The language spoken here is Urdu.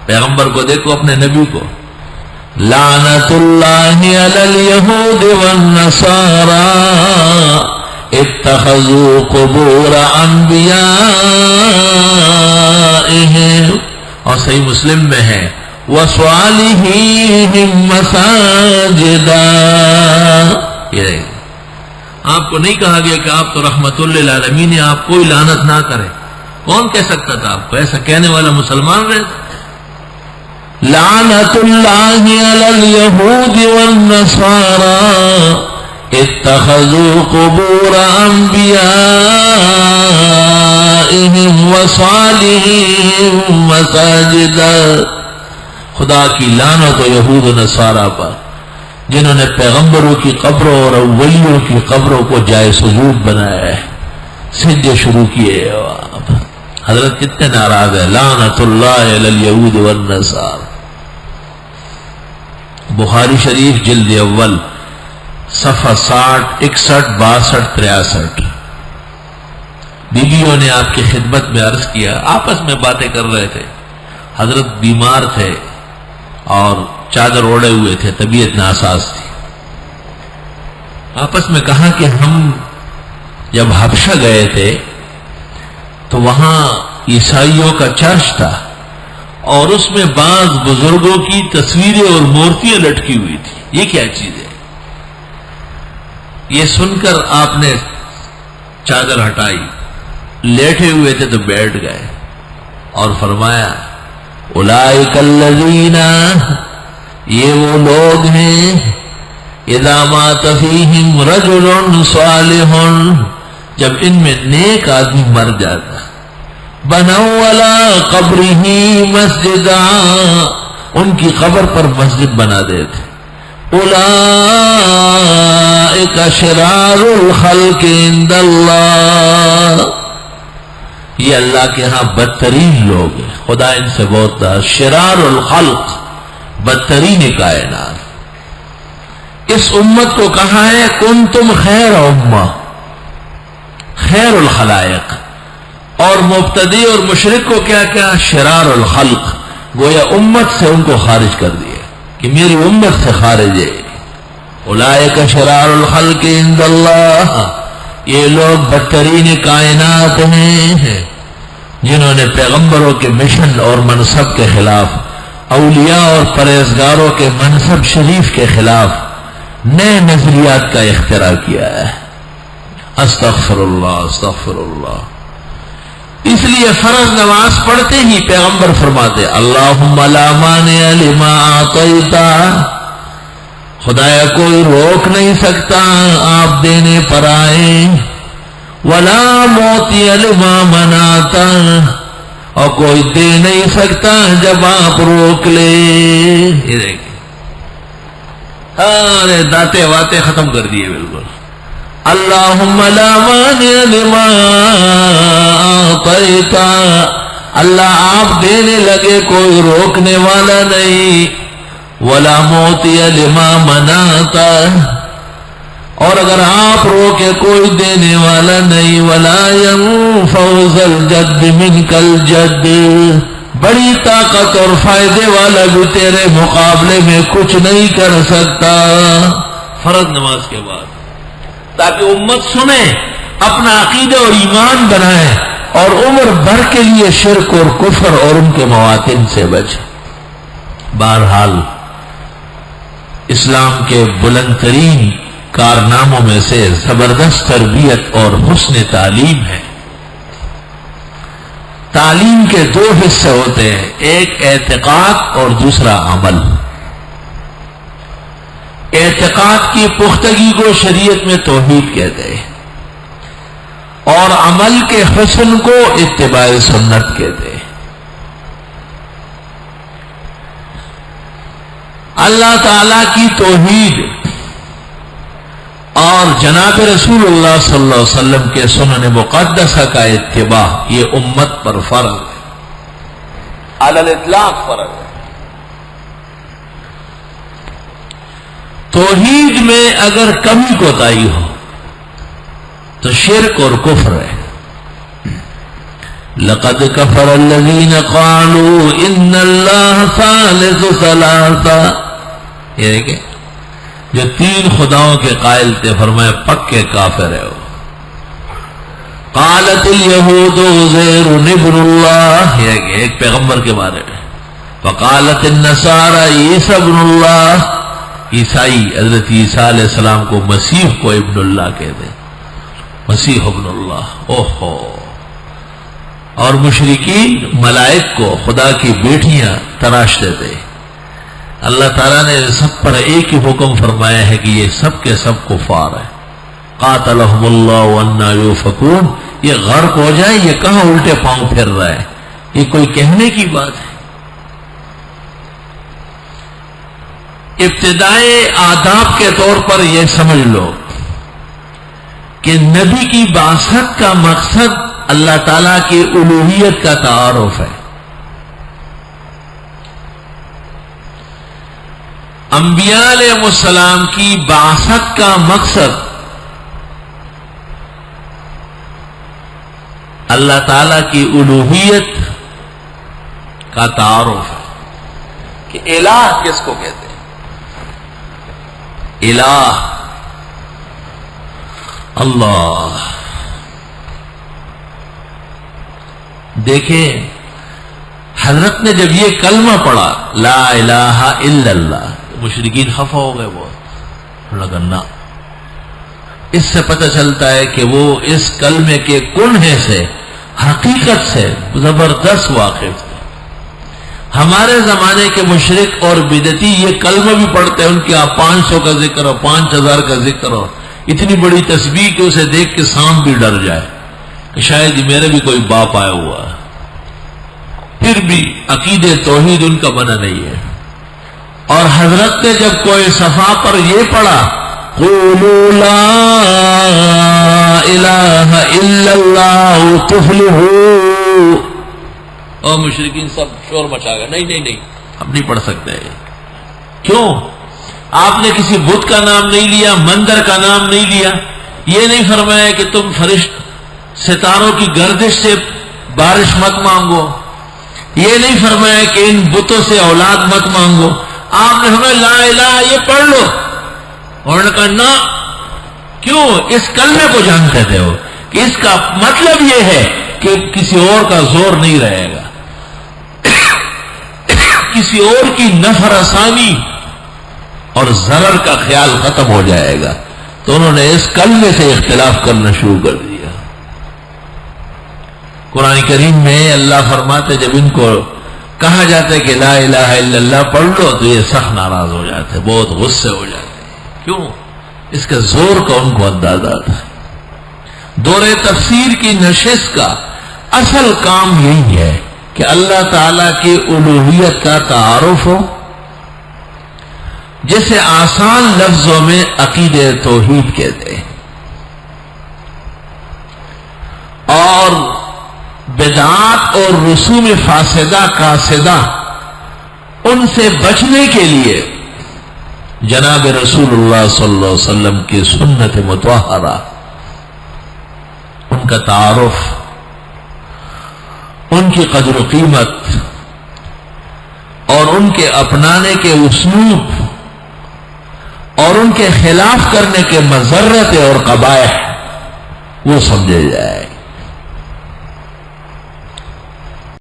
پیغمبر کو دیکھو، اپنے نبی کو، لعنت اللہ علی الیہود والنصارى اتخذوا قبور انبیائہم، اور صحیح مسلم میں ہے وصالحیہم مساجدا. یہ آپ کو نہیں کہا گیا کہ آپ تو رحمت للعالمین ہیں، آپ کوئی لعنت نہ کریں. کون کہہ سکتا تھا آپ کو؟ ایسا کہنے والا مسلمان رہتا. لعنت اللہ علی الیہود والنصارى اتخذوا قبور انبیائہم وصالحیہم مساجدا. خدا کی لعنت و یہود و نصارہ پر جنہوں نے پیغمبروں کی قبروں اور اولیوں کی قبروں کو جائے سجود بنایا ہے، سجدے شروع کیے. حضرت کتنے ناراض ہے. لعنت اللہ علی الیہود والنصارى. بخاری شریف جلد اول صفحہ 60 61 62 63. بیویوں نے آپ کی خدمت میں عرض کیا، آپس میں باتیں کر رہے تھے. حضرت بیمار تھے اور چادر اوڑے ہوئے تھے، طبیعت ناساز تھی. آپس میں کہا کہ ہم جب حبشہ گئے تھے تو وہاں عیسائیوں کا چرچ تھا اور اس میں بعض بزرگوں کی تصویریں اور مورتیاں لٹکی ہوئی تھی. یہ کیا چیز ہے؟ یہ سن کر آپ نے چادر ہٹائی، لیٹے ہوئے تھے تو بیٹھ گئے اور فرمایا اولئک الذین، یہ وہ لوگ ہیں اذا مات فیہم رجل صالح، جب ان میں نیک آدمی مر جاتا، بنوا علی قبرہ مسجدا، ان کی قبر پر مسجد بنا دیتے. اولئک شرار الخلق عند اللہ، یہ اللہ کے ہاں بدترین لوگ ہیں. خدا ان سے بہت شرار الخلق، بدترین کائنات. اس امت کو کہا ہے کنتم خیر امہ، خیر الخلائق، اور مبتدی اور مشرک کو کیا کیا؟ شرار الخلق. گویا امت سے ان کو خارج کر دیا کہ میری امت سے خارج ہے. اولئک شرار الخلق عند اللہ، یہ لوگ بدترین کائنات ہیں جنہوں نے پیغمبروں کے مشن اور منصب کے خلاف، اولیاء اور پرہیزگاروں کے منصب شریف کے خلاف نئے نظریات کا اختراع کیا ہے. استغفر اللہ استغفر اللہ. اس لیے فرض نماز پڑھتے ہی پیغمبر فرماتے اللہم لا مانع لما اعطیت، خدایا کوئی روک نہیں سکتا آپ دینے پر آئے، ولا معطی لما منعت، اور کوئی دے نہیں سکتا جب آپ روک لے. یہ دیکھیں ارے داتے واتے ختم کر دیے بالکل. اللہم لا مانع لما اعطیت، اللہ آپ دینے لگے کوئی روکنے والا نہیں، ولا معطی لما منعت، اور اگر آپ روکے کوئی دینے والا نہیں، ولا ينفع ذا الجد منک الجد، بڑی طاقت اور فائدے والا بھی تیرے مقابلے میں کچھ نہیں کر سکتا. فرض نماز کے بعد تاکہ امت سنے، اپنا عقیدہ اور ایمان بنائے اور عمر بھر کے لیے شرک اور کفر اور ان کے مواطن سے بچے. بہرحال اسلام کے بلند ترین کارناموں میں سے زبردست تربیت اور حسن تعلیم ہے. تعلیم کے دو حصے ہوتے ہیں، ایک اعتقاد اور دوسرا عمل. اعتقاد کی پختگی کو شریعت میں توحید کہتے ہیں اور عمل کے حسن کو اتباع سنت کہتے ہیں. اللہ تعالی کی توحید اور جناب رسول اللہ صلی اللہ علیہ وسلم کے سنن مقدسہ کا اتباع یہ امت پر فرض ہے، علی الاطلاق فرض ہے. توحید میں اگر کمی کوتاہی ہو تو شرک اور کفر ہے. لقد کفر الذین قالوا ان اللہ ثالث ثلاثہ، یہ کہ جو تین خداؤں کے قائل تھے فرمایا پکے کافر ہے وہ۔ قالت الیہود عزیر ابن اللہ، یہ کہ ایک پیغمبر کے بارے میں، وقالت النصارى عیسی ابن اللہ، عیسائی حضرت عیسیٰ علیہ السلام کو مسیح کو ابن اللہ کہتے ہیں، مسیح ابن اللہ، اوہو۔ اور مشرکین ملائک کو خدا کی بیٹیاں تراشتے تھے۔ اللہ تعالیٰ نے سب پر ایک ہی حکم فرمایا ہے کہ یہ سب کے سب کفار ہیں۔ قاتلہم اللہ انا یؤفکون، یہ غرق ہو جائے، یہ کہاں الٹے پاؤں پھر رہا ہے، یہ کوئی کہنے کی بات ہے؟ ابتدائے آداب کے طور پر یہ سمجھ لو کہ نبی کی بعثت کا مقصد اللہ تعالیٰ کی الوہیت کا تعارف ہے۔ انبیاء علیہ السلام کی بعثت کا مقصد اللہ تعالیٰ کی الوہیت کا تعارف ہے کہ الہ کس کو کہتے ہیں؟ الہ اللہ۔ دیکھیں حضرت نے جب یہ کلمہ پڑھا لا الہ الا اللہ، مشرکین خفا ہو گئے، بہت لگنا۔ اس سے پتہ چلتا ہے کہ وہ اس کلمے کے کنھے سے، حقیقت سے زبردست واقف تھے۔ ہمارے زمانے کے مشرک اور بدعتی یہ کلمہ بھی پڑھتے ہیں، ان کے آپ 500 کا ذکر ہو، 5000 کا ذکر ہو، اتنی بڑی تسبیح کہ اسے دیکھ کے سانپ بھی ڈر جائے کہ شاید میرے بھی کوئی باپ آیا ہوا ہے، پھر بھی عقید توحید ان کا بنا نہیں ہے۔ اور حضرت نے جب کوئی صفحہ پر یہ پڑھا قولوا لا الہ الا اللہ تفلحوا، اور مشرکین سب شور مچا گئے، نہیں ہم نہیں پڑھ سکتے۔ کیوں؟ آپ نے کسی بت کا نام نہیں لیا، مندر کا نام نہیں لیا، یہ نہیں فرمایا کہ تم ستاروں کی گردش سے بارش مت مانگو، یہ نہیں فرمایا کہ ان بتوں سے اولاد مت مانگو، آپ نے فرمایا لا الہ، یہ پڑھ لو۔ اور نے کہا نہ، کیوں؟ اس کلمے کو جانتے تھے وہ کہ اس کا مطلب یہ ہے کہ کسی اور کا زور نہیں رہے گا، کسی اور کی نفع رسانی اور ضرر کا خیال ختم ہو جائے گا۔ تو انہوں نے اس کلمے سے اختلاف کرنا شروع کر دیا۔ قرآن کریم میں اللہ فرماتے جب ان کو کہا جاتا ہے کہ لا الہ الا اللہ پڑھ لو تو یہ سخت ناراض ہو جاتے، بہت غصے ہو جاتے۔ کیوں؟ اس کے زور کا ان کو اندازہ تھا۔ دور تفسیر کی نشست کا اصل کام یہی ہے کہ اللہ تعالیٰ کی الوہیت کا تعارف ہو، جسے آسان لفظوں میں عقید توحید کہتے ہیں، اور بدعات اور رسوم فاسدہ قاصدہ ان سے بچنے کے لیے جناب رسول اللہ صلی اللہ علیہ وسلم کی سنت مطہرہ، ان کا تعارف، ان کی قدر و قیمت اور ان کے اپنانے کے اسلوب اور ان کے خلاف کرنے کے مضرت اور قبائح وہ سمجھے جائے۔